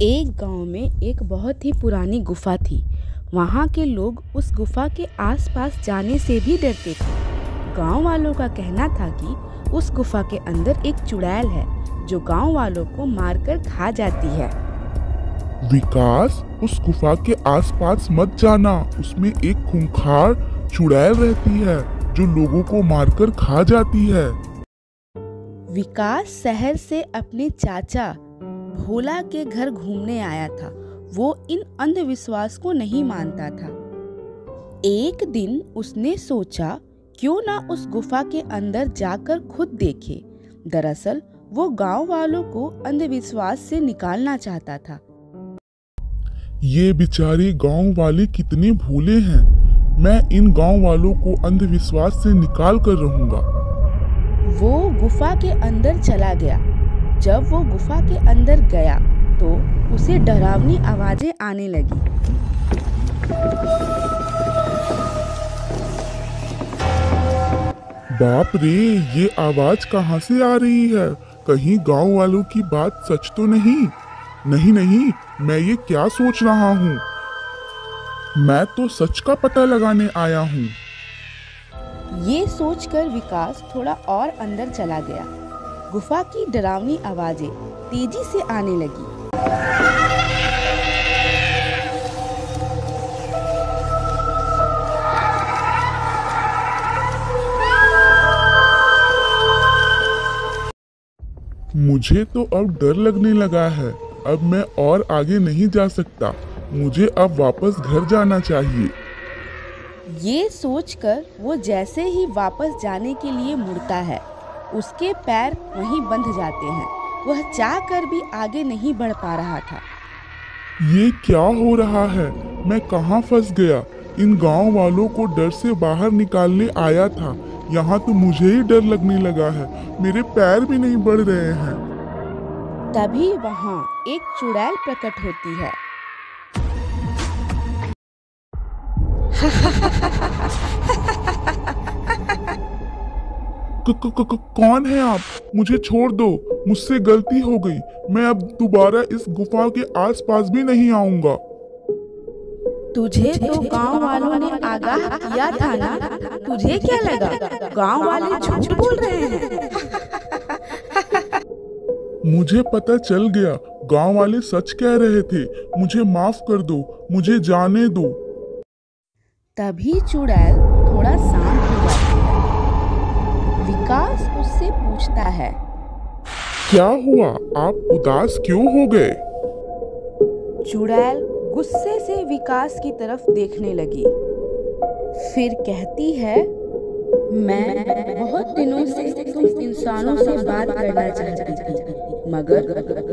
एक गांव में एक बहुत ही पुरानी गुफा थी। वहाँ के लोग उस गुफा के आसपास जाने से भी डरते थे। गांव वालों का कहना था कि उस गुफा के अंदर एक चुड़ैल है जो गांव वालों को मारकर खा जाती है। विकास, उस गुफा के आसपास मत जाना। उसमें एक खूंखार चुड़ैल रहती है जो लोगों को मारकर खा जाती है। विकास शहर से अपने चाचा भोला के घर घूमने आया था। वो इन अंधविश्वास को नहीं मानता था। एक दिन उसने सोचा क्यों ना उस गुफा के अंदर जाकर खुद देखे। दरअसल वो गांव वालों को अंधविश्वास से निकालना चाहता था। ये बेचारे गांव वाले कितने भोले हैं। मैं इन गांव वालों को अंधविश्वास से निकाल कर रहूंगा। वो गुफा के अंदर चला गया। जब वो गुफा के अंदर गया तो उसे डरावनी आवाजें आने लगी। बाप रे, ये आवाज कहाँ से आ रही है? कहीं गांव वालों की बात सच तो नहीं? नहीं नहीं, मैं ये क्या सोच रहा हूँ? मैं तो सच का पता लगाने आया हूँ। ये सोचकर विकास थोड़ा और अंदर चला गया। गुफा की डरावनी आवाजें तेजी से आने लगी। मुझे तो अब डर लगने लगा है। अब मैं और आगे नहीं जा सकता। मुझे अब वापस घर जाना चाहिए। ये सोचकर वो जैसे ही वापस जाने के लिए मुड़ता है, उसके पैर वहीं बंध जाते हैं। वह चाहकर भी आगे नहीं बढ़ पा रहा था। ये क्या हो रहा है? मैं कहाँ फंस गया? इन गांव वालों को डर से बाहर निकालने आया था। यहाँ तो मुझे ही डर लगने लगा है। मेरे पैर भी नहीं बढ़ रहे हैं। तभी वहाँ एक चुड़ैल प्रकट होती है। कौन है आप? मुझे छोड़ दो। मुझसे गलती हो गई। मैं अब दोबारा इस गुफा के आसपास भी नहीं आऊंगा। तुझे तो गांव वालों ने आगाह किया था ना। तुझे क्या लगा गांव वाले झूठ बोल रहे हैं? मुझे पता चल गया। गांव वाले सच कह रहे थे। मुझे माफ कर दो। मुझे जाने दो। तभी चुड़ैल थोड़ा शांत हो जाती है। विकास उससे पूछता है, क्या हुआ? आप उदास क्यों हो गए? चुड़ैल गुस्से से विकास की तरफ देखने लगी। फिर कहती है, मैं बहुत दिनों से तुम इंसानों से बात करना चाहती थी, मगर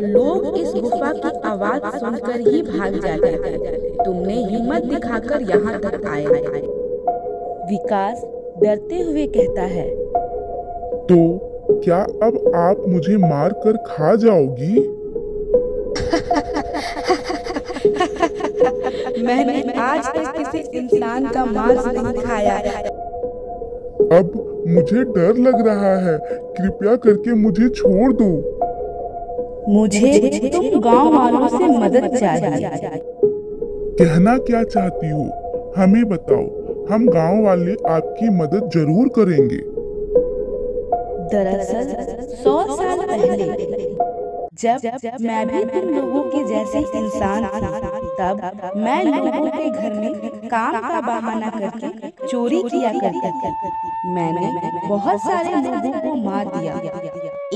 लोग इस गुफा की आवाज सुनकर ही भाग जाते थे। तुमने हिम्मत दिखाकर यहाँ तक आए। विकास डरते हुए कहता है, तो क्या अब आप मुझे मार कर खा जाओगी? मैंने आज तक किसी इंसान का मांस नहीं खाया। अब मुझे डर लग रहा है। कृपया करके मुझे छोड़ दो। मुझे तुम गांव वालों से मदद चाहिए। कहना क्या चाहती हो? हमें बताओ। हम गांव वाले आपकी मदद जरूर करेंगे। दरअसल 100 साल पहले जब मैं भी तुम लोगों के जैसे इंसान थी, तब मैं लोगों के घर में काम का बहाना करके चोरी किया करती थी। मैंने बहुत सारे लोगों को मार दिया।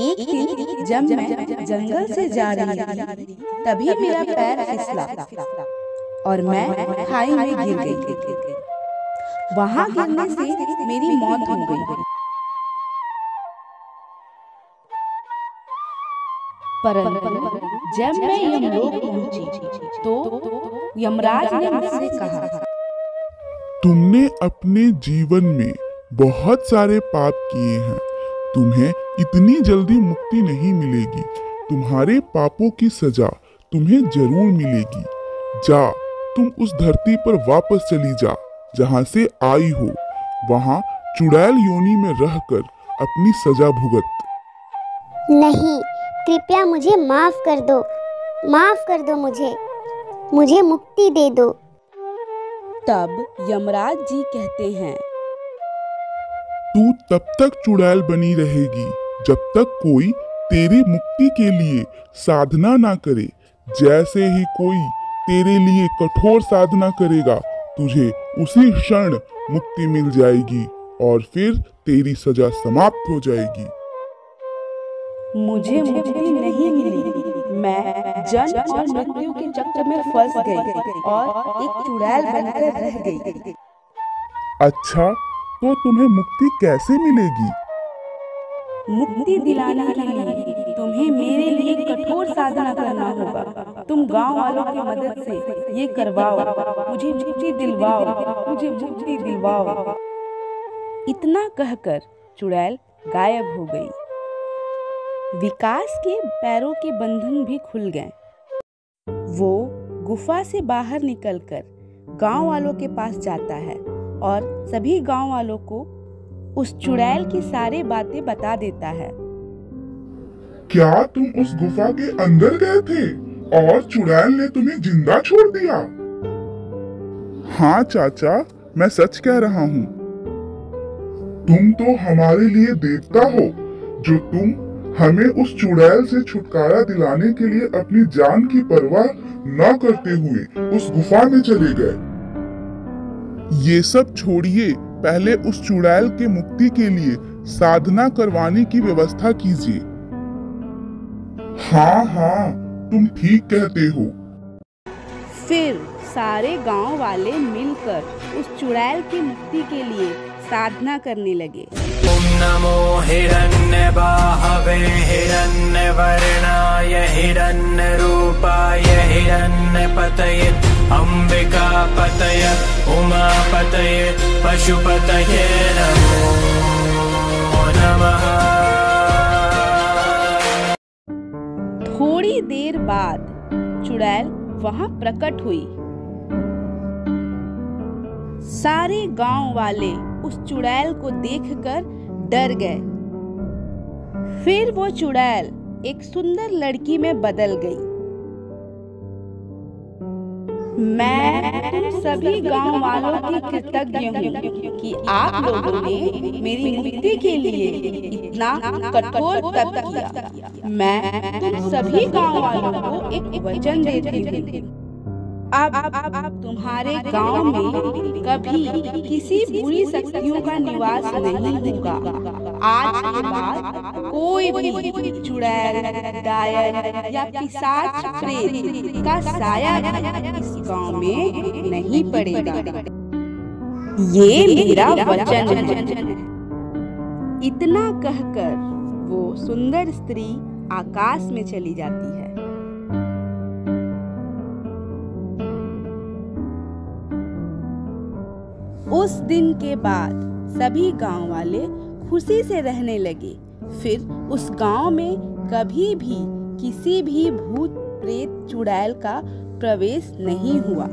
एक दिन जब मैं जंगल से जा रही थी, तभी मेरा पैर फिसला और मैं खाई में गिर गई। वहां गिरने से मेरी मौत हो गई। परंतु जब मैं यमलोक पहुंची तो यमराज ने मुझसे कहा, तुमने अपने जीवन में बहुत सारे पाप किए हैं। तुम्हें इतनी जल्दी मुक्ति नहीं मिलेगी। तुम्हारे पापों की सजा तुम्हें जरूर मिलेगी। जा, तुम उस धरती पर वापस चली जा जहाँ से आई हो। वहाँ चुड़ैल योनि में रहकर अपनी सजा भुगत। नहीं, कृपया मुझे माफ कर दो। माफ कर दो मुझे मुक्ति दे दो। तब यमराज जी कहते हैं, तू तब तक चुड़ैल बनी रहेगी जब तक कोई तेरी मुक्ति के लिए साधना ना करे। जैसे ही कोई तेरे लिए कठोर साधना करेगा, तुझे उसी क्षण मुक्ति मिल जाएगी और फिर तेरी सजा समाप्त हो जाएगी। मुझे मुक्ति नहीं मिली। मैं जन्म और मृत्यु के चक्र में फंस गई और एक चुड़ैल बनकर रह गई। अच्छा, तो तुम्हें मुक्ति कैसे मिलेगी? मुक्ति दिलाने के लिए तुम्हें मेरे लिए कठोर साधना करना होगा। तुम गांव वालों की मदद से ये करवाओ, मुझे मुक्ति दिलवाओ, मुझे मुक्ति दिलवाओ। इतना कहकर चुड़ैल गायब हो गई। विकास के पैरों के बंधन भी खुल गए। वो गुफा से बाहर निकलकर गांव वालों के पास जाता है और सभी गांव वालों को उस चुड़ैल की सारी बातें बता देता है। क्या तुम उस गुफा के अंदर गए थे और चुड़ैल ने तुम्हें जिंदा छोड़ दिया? हाँ चाचा, मैं सच कह रहा हूँ। तुम तो हमारे लिए देवता हो, जो तुम हमें उस चुड़ैल से छुटकारा दिलाने के लिए अपनी जान की परवाह न करते हुए उस गुफा में चले गए। ये सब छोड़िए, पहले उस चुड़ैल के मुक्ति के लिए साधना करवाने की व्यवस्था कीजिए। हाँ हाँ, तुम ठीक कहते हो। फिर सारे गांव वाले मिलकर उस चुड़ैल की मुक्ति के लिए साधना करने लगे। ओम नमो हिरण्यबाहवे हिरण्यवर्णाय हिरण्यरूपाय हिरण्यपतये अम्बिकापतये उमापतये पशुपतये नमो नमः। थोड़ी देर बाद चुड़ैल वहां प्रकट हुई। सारे गांव वाले उस चुड़ैल को देखकर डर गए। फिर वो चुड़ैल एक सुंदर लड़की में बदल गई। मैं तुम सभी गांव वालों की कृतज्ञ हूँ कि आप लोगों ने मेरी मुक्ति के लिए इतना कठोर तप किया। मैं तुम सभी गांव वालों को एक वचन देती हूँ। अब तुम्हारे गांव में कभी किसी बुरी शक्तियों का निवास नहीं होगा। आज के बाद कोई भी चुड़ैल, डायन या पिशाच प्रेत का साया इस गांव में नहीं पड़ेगा। ये मेरा वचन है। इतना कहकर वो सुंदर स्त्री आकाश में चली जाती है। उस दिन के बाद सभी गांव वाले खुशी से रहने लगे। फिर उस गांव में कभी भी किसी भी भूत प्रेत चुड़ैल का प्रवेश नहीं हुआ।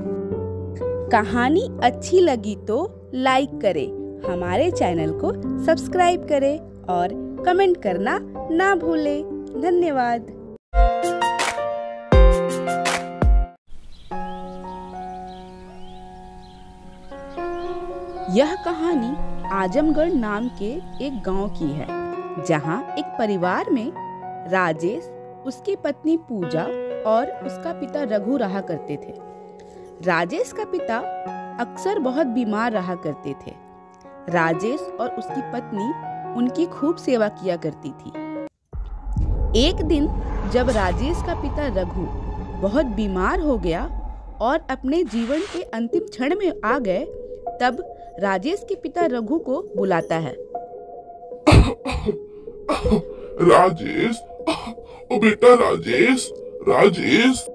कहानी अच्छी लगी तो लाइक करें, हमारे चैनल को सब्सक्राइब करें और कमेंट करना ना भूलें। धन्यवाद। यह कहानी आजमगढ़ नाम के एक गांव की है, जहां एक परिवार में राजेश, उसकी पत्नी पूजा और उसका पिता रघु रहा करते थे। राजेश का पिता अक्सर बहुत बीमार रहा करते थे। राजेश और उसकी पत्नी उनकी खूब सेवा किया करती थी। एक दिन जब राजेश का पिता रघु बहुत बीमार हो गया और अपने जीवन के अंतिम क्षण में आ गए, तब राजेश के पिता रघु को बुलाता है। राजेश, ओ बेटा राजेश, राजेश।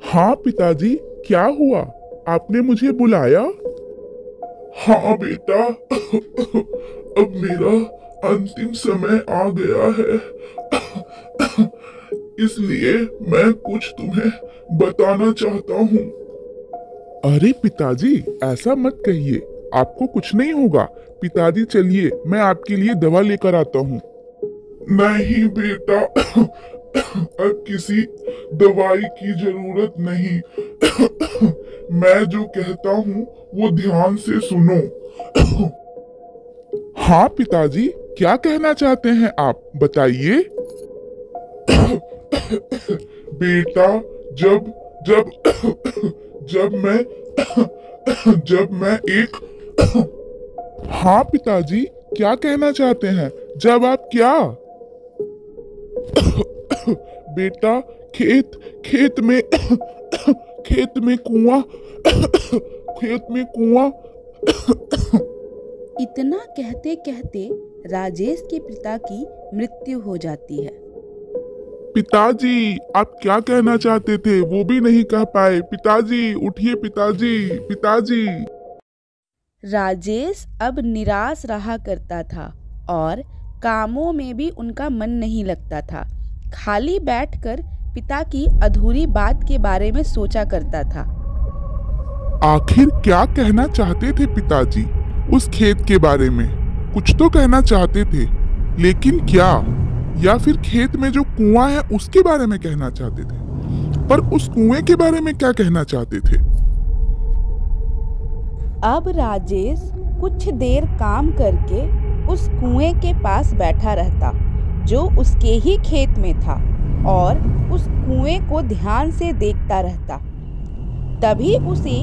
हाँ पिताजी, क्या हुआ? आपने मुझे बुलाया? हाँ बेटा, अब मेरा अंतिम समय आ गया है, इसलिए मैं कुछ तुम्हें बताना चाहता हूँ। अरे पिताजी, ऐसा मत कहिए, आपको कुछ नहीं होगा। पिताजी चलिए, मैं आपके लिए दवा लेकर आता हूँ। नहीं बेटा, अब किसी दवाई की जरूरत नहीं। मैं जो कहता हूँ वो ध्यान से सुनो। हाँ पिताजी, क्या कहना चाहते हैं आप, बताइए। बेटा, जब जब जब मैं एक हाँ पिताजी, क्या कहना चाहते हैं, जब आप क्या। बेटा, खेत में कुआं। इतना कहते कहते राजेश के पिता की मृत्यु हो जाती है। पिताजी, आप क्या कहना चाहते थे, वो भी नहीं कह पाए। पिताजी उठिए, पिताजी। राजेश अब निराश रहा करता था और कामों में भी उनका मन नहीं लगता था। खाली बैठकर पिता की अधूरी बात के बारे में सोचा करता था। आखिर क्या कहना चाहते थे पिताजी उस खेत के बारे में? कुछ तो कहना चाहते थे, लेकिन क्या? या फिर खेत में जो कुआं है उसके बारे में कहना चाहते थे? पर उस कुएं के बारे में क्या कहना चाहते थे? अब राजेश कुछ देर काम करके उस कुएं के पास बैठा रहता जो उसके ही खेत में था और उस कुएं को ध्यान से देखता रहता। तभी उसे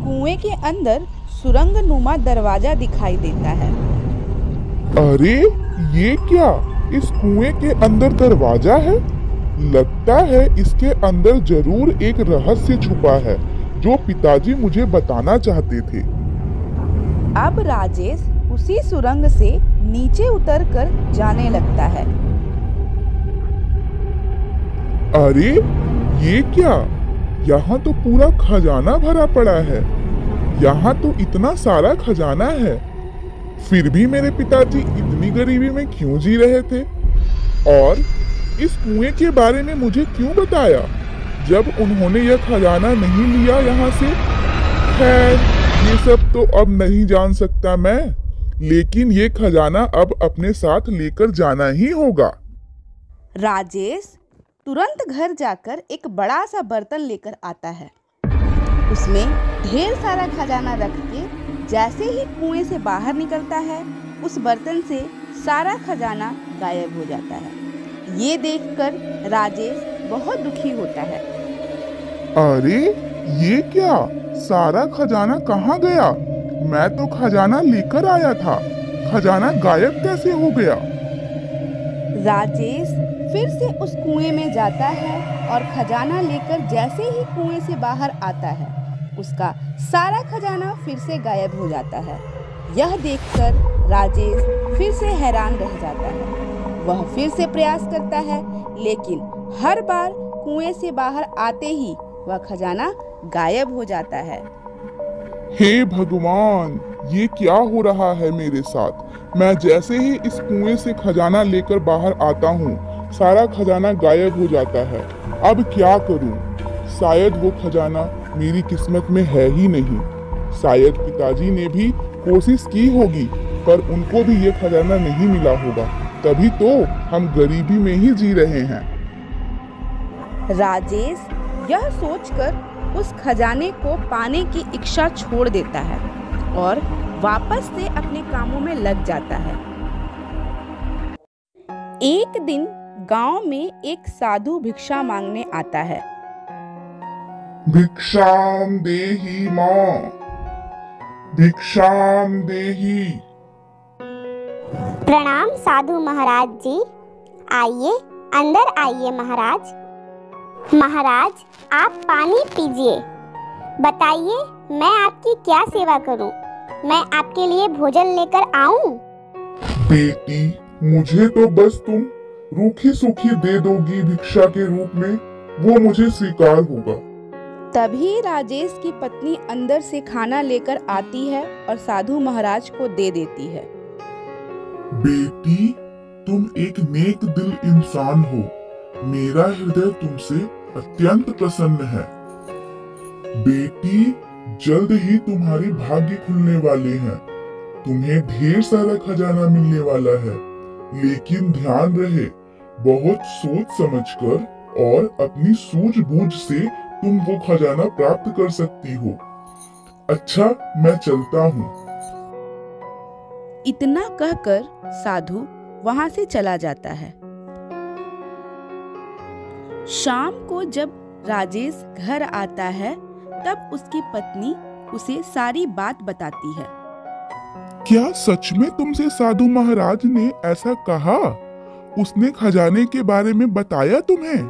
कुएं के अंदर सुरंगनुमा दरवाजा दिखाई देता है। अरे ये क्या, इस कुएं के अंदर दरवाजा है? लगता है इसके अंदर जरूर एक रहस्य छुपा है जो पिताजी मुझे बताना चाहते थे। अब राजेश उसी सुरंग से नीचे उतरकर जाने लगता है। अरे ये क्या, यहाँ तो पूरा खजाना भरा पड़ा है। यहाँ तो इतना सारा खजाना है। फिर भी मेरे पिताजी इतनी गरीबी में क्यों जी रहे थे? और इस कुएं के बारे में मुझे क्यों बताया जब उन्होंने यह खजाना नहीं लिया यहाँ से? खैर, ये सब तो अब नहीं जान सकता मैं, लेकिन ये खजाना अब अपने साथ लेकर जाना ही होगा। राजेश तुरंत घर जाकर एक बड़ा सा बर्तन लेकर आता है। उसमें ढेर सारा खजाना रख के जैसे ही कुएं से बाहर निकलता है, उस बर्तन से सारा खजाना गायब हो जाता है। ये देखकर राजेश बहुत दुखी होता है। अरे ये क्या, सारा खजाना कहाँ गया? मैं तो खजाना लेकर आया था, खजाना गायब कैसे हो गया? राजेश फिर से उस कुएं में जाता है और खजाना लेकर जैसे ही कुएं से बाहर आता है, उसका सारा खजाना फिर से गायब हो जाता है। यह देखकर राजेश फिर से हैरान रह जाता है। वह फिर से प्रयास करता है, लेकिन हर बार कुएं से बाहर आते ही वह खजाना गायब हो जाता है। हे भगवान, ये क्या हो रहा है मेरे साथ? मैं जैसे ही इस कुएं से खजाना लेकर बाहर आता हूँ, सारा खजाना गायब हो जाता है। अब क्या करूँ? शायद वो खजाना मेरी किस्मत में है ही नहीं। शायद पिताजी ने भी कोशिश की होगी, पर उनको भी ये खजाना नहीं मिला होगा, तभी तो हम गरीबी में ही जी रहे हैं। राजेश यह सोचकर उस खजाने को पाने की इच्छा छोड़ देता है और वापस से अपने कामों में लग जाता है। एक दिन गांव में एक साधु भिक्षा मांगने आता है। भिक्षाम देहि मां, भिक्षाम देहि। प्रणाम साधु महाराज जी। आइए, अंदर आइए महाराज। महाराज, आप पानी पीजिए। बताइए, मैं आपकी क्या सेवा करूं? मैं आपके लिए भोजन लेकर आऊं? बेटी, मुझे तो बस तुम रूखी सूखी दे दोगी भिक्षा के रूप में, वो मुझे स्वीकार होगा। तभी राजेश की पत्नी अंदर से खाना लेकर आती है और साधु महाराज को दे देती है। बेटी, तुम एक नेक दिल इंसान हो। मेरा हृदय तुमसे अत्यंत प्रसन्न है। बेटी, जल्द ही तुम्हारे भाग्य खुलने वाले हैं। तुम्हें ढेर सारा खजाना मिलने वाला है, लेकिन ध्यान रहे, बहुत सोच समझकर और अपनी सूझबूझ से तुम वो खजाना प्राप्त कर सकती हो। अच्छा, मैं चलता हूँ। इतना कहकर साधु वहां से चला जाता है। शाम को जब राजेश घर आता है तब उसकी पत्नी उसे सारी बात बताती है। क्या सच में तुमसे साधु महाराज ने ऐसा कहा? उसने खजाने के बारे में बताया तुम्हें?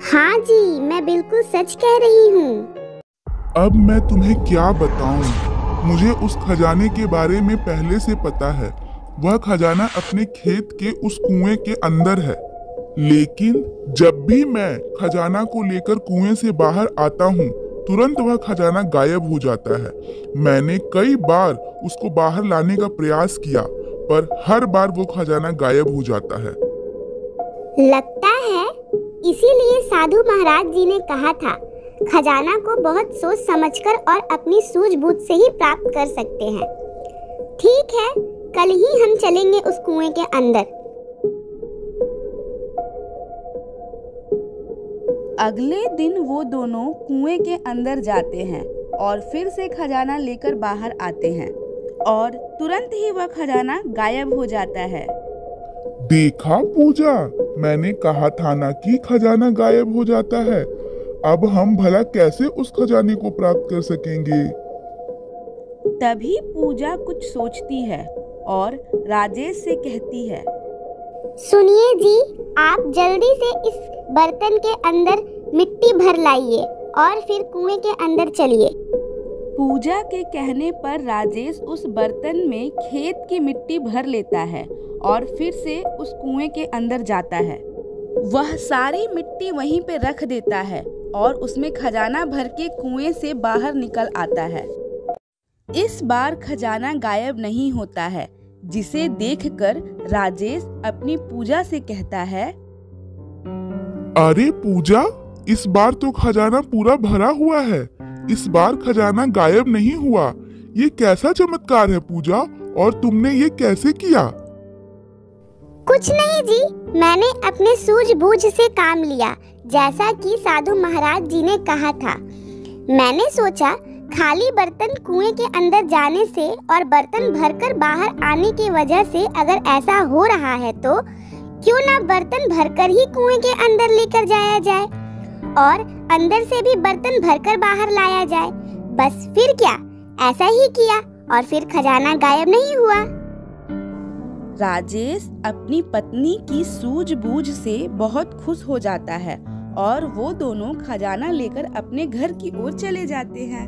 हाँ जी, मैं बिल्कुल सच कह रही हूँ। अब मैं तुम्हें क्या बताऊं? मुझे उस खजाने के बारे में पहले से पता है। वह खजाना अपने खेत के उस कुएं के अंदर है। लेकिन जब भी मैं खजाना को लेकर कुएं से बाहर आता हूँ, तुरंत वह खजाना गायब हो जाता है। मैंने कई बार उसको बाहर लाने का प्रयास किया, पर हर बार वो खजाना गायब हो जाता है। लगता है इसीलिए साधु महाराज जी ने कहा था, खजाना को बहुत सोच समझकर और अपनी सूझबूझ से ही प्राप्त कर सकते हैं। ठीक है, कल ही हम चलेंगे उस कुएं के अंदर। अगले दिन वो दोनों कुएं के अंदर जाते हैं और फिर से खजाना लेकर बाहर आते हैं और तुरंत ही वह खजाना गायब हो जाता है। देखा पूजा, मैंने कहा था ना कि खजाना गायब हो जाता है। अब हम भला कैसे उस खजाने को प्राप्त कर सकेंगे? तभी पूजा कुछ सोचती है और राजेश से कहती है, सुनिए जी, आप जल्दी से इस बर्तन के अंदर मिट्टी भर लाइए और फिर कुएं के अंदर चलिए। पूजा के कहने पर राजेश उस बर्तन में खेत की मिट्टी भर लेता है और फिर से उस कुएं के अंदर जाता है। वह सारी मिट्टी वहीं पे रख देता है और उसमें खजाना भर के कुएं से बाहर निकल आता है। इस बार खजाना गायब नहीं होता है, जिसे देखकर राजेश अपनी पूजा से कहता है, अरे पूजा, इस बार तो खजाना पूरा भरा हुआ है। इस बार खजाना गायब नहीं हुआ। ये कैसा चमत्कार है पूजा, और तुमने ये कैसे किया? कुछ नहीं जी, मैंने अपने सूझबूझ से काम लिया, जैसा कि साधु महाराज जी ने कहा था। मैंने सोचा खाली बर्तन कुएं के अंदर जाने से और बर्तन भरकर बाहर आने की वजह से अगर ऐसा हो रहा है तो क्यों ना बर्तन भरकर ही कुएं के अंदर लेकर जाया जाए और अंदर से भी बर्तन भरकर बाहर लाया जाए। बस फिर क्या, ऐसा ही किया और फिर खजाना गायब नहीं हुआ। राजेश अपनी पत्नी की सूझबूझ से बहुत खुश हो जाता है और वो दोनों खजाना लेकर अपने घर की ओर चले जाते हैं।